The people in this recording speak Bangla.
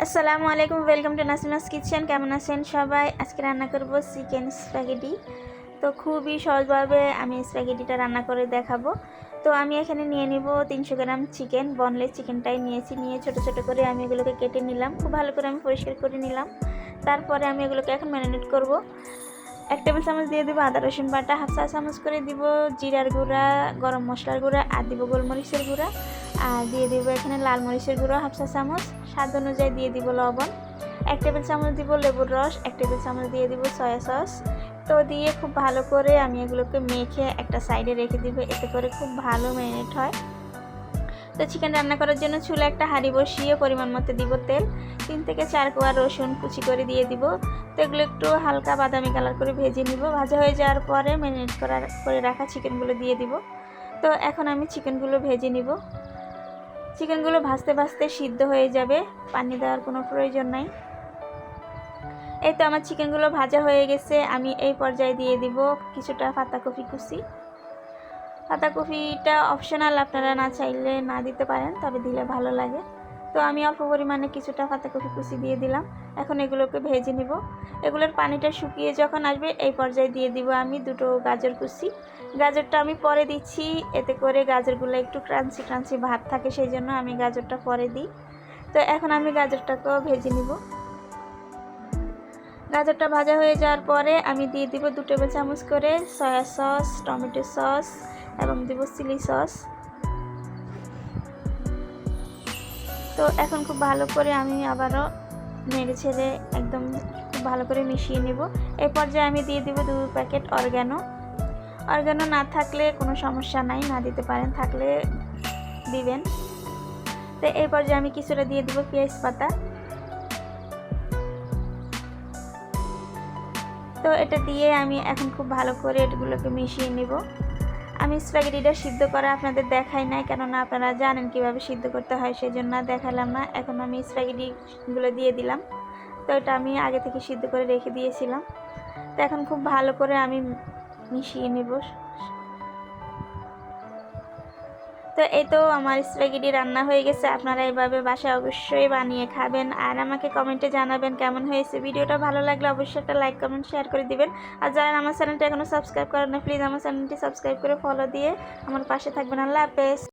আসসালামু আলাইকুম, ওয়েলকাম টু নাসিমাস কিচেন। কেমন আছেন সবাই? আজকে রান্না করব চিকেন স্প্যাগেটি। তো খুবই সহজভাবে আমি স্প্যাগেটিটা রান্না করে দেখাবো। তো আমি এখানে নিয়ে নিব 300 গ্রাম চিকেন, বনলেস চিকেনটাই নিয়েছি। নিয়ে ছোট ছোট করে আমি এগুলোকে কেটে নিলাম, খুব ভালো করে আমি পরিষ্কার করে নিলাম। তারপরে আমি এগুলোকে এখন ম্যারিনেট করব। 1 টেবিল চামচ দিয়ে দিব আদা রসুন বাটা, হাফ চা চামচ করে দিব জিরার গুঁড়া, গরম মশলার গুঁড়া, আর দিব গোলমরিচের গুঁড়া, আর দিয়ে দিব এখানে লাল মরিচের গুঁড়ো হাফ চা চামচ, স্বাদ অনুযায়ী দিয়ে দিব লবণ, 1 টেবিল চামচ দিব লেবুর রস, 1 টেবিল চামচ দিয়ে দিব সয়া সস। তো দিয়ে খুব ভালো করে আমি এগুলোকে মেখে একটা সাইডে রেখে দিব, এতে করে খুব ভালো ম্যারিনেট হয়। তো চিকেন রান্না করার জন্য চুলা একটা হাঁড়ি বসিয়ে পরিমাণ মতো দিব তেল, 3 থেকে 4 কোয়া রসুন কুচি করে দিয়ে দিব। তো এগুলো একটু হালকা বাদামি কালার করে ভেজে নিব। ভাজা হয়ে যাওয়ার পরে ম্যারিনেট করে রাখা চিকেনগুলো দিয়ে দিব। তো এখন আমি চিকেনগুলো ভেজে নিব। চিকেনগুলো ভাজতে ভাজতে সিদ্ধ হয়ে যাবে, পানি দেওয়ার কোনো প্রয়োজন নাই। এই তো আমার চিকেনগুলো ভাজা হয়ে গেছে। আমি এই পর্যায়ে দিয়ে দিব কিছুটা পাতাকপি কুচি। পাতাকপিটা অপশনাল, আপনারা না চাইলে না দিতে পারেন, তবে দিলে ভালো লাগে। তো আমি অল্প পরিমাণে কিছুটা পাতাকপি কুচি দিয়ে দিলাম। এখন এগুলোকে ভেজে নিব। এগুলোর পানিটা শুকিয়ে যখন আসবে এই পর্যায়ে দিয়ে দিব আমি 2টো গাজর কুচি। গাজরটা আমি পরে দিচ্ছি, এতে করে গাজরগুলো একটু ক্রাঞ্চি ক্রাঞ্চি ভাব থাকে, সেই জন্য আমি গাজরটা পরে দিই। তো এখন আমি গাজরটাকেও ভেজে নিব। গাজরটা ভাজা হয়ে যাওয়ার পরে আমি দিয়ে দিব 2 টেবিল চামচ করে সয়া সস, টমেটো সস এবং দিব চিলি সস। তো এখন খুব ভালো করে আমি আবারও নেড়ে ছেড়ে একদম খুব ভালো করে মিশিয়ে নেব। এই পর্যায়ে আমি দিয়ে দিব 2 প্যাকেট অরগ্যানো। অরগ্যানো না থাকলে কোনো সমস্যা নাই, না দিতে পারেন, থাকলে দিবেন। তো এই পর্যায়ে আমি কিছুটা দিয়ে দিব পেঁয়াজ পাতা। তো এটা দিয়ে আমি এখন খুব ভালো করে এগুলোকে মিশিয়ে নেব। আমি স্প্যাগেটিটা সিদ্ধ করা আপনাদের দেখাই নাই, কেননা আপনারা জানেন কিভাবে সিদ্ধ করতে হয়, সেই জন্য দেখালাম না। এখন আমি স্প্যাগেটিগুলো দিয়ে দিলাম। তো এটা আমি আগে থেকে সিদ্ধ করে রেখে দিয়েছিলাম। তো এখন খুব ভালো করে আমি মিশিয়ে নেব। তো এই তো আমার স্প্যাগেটি রান্না হয়ে গেছে। আপনারা এভাবে বাসায় অবশ্যই বানিয়ে খাবেন, আর আমাকে কমেন্টে জানাবেন কেমন হয়েছে। ভিডিওটা ভালো লাগলে অবশ্যই একটা লাইক কমেন্ট শেয়ার করে দিবেন। আর যারা আমার চ্যানেলটা এখনও সাবস্ক্রাইব করেন না, প্লিজ আমার চ্যানেলটি সাবস্ক্রাইব করে ফলো দিয়ে আমার পাশে থাকবেন। আল্লাহ হাফেজ।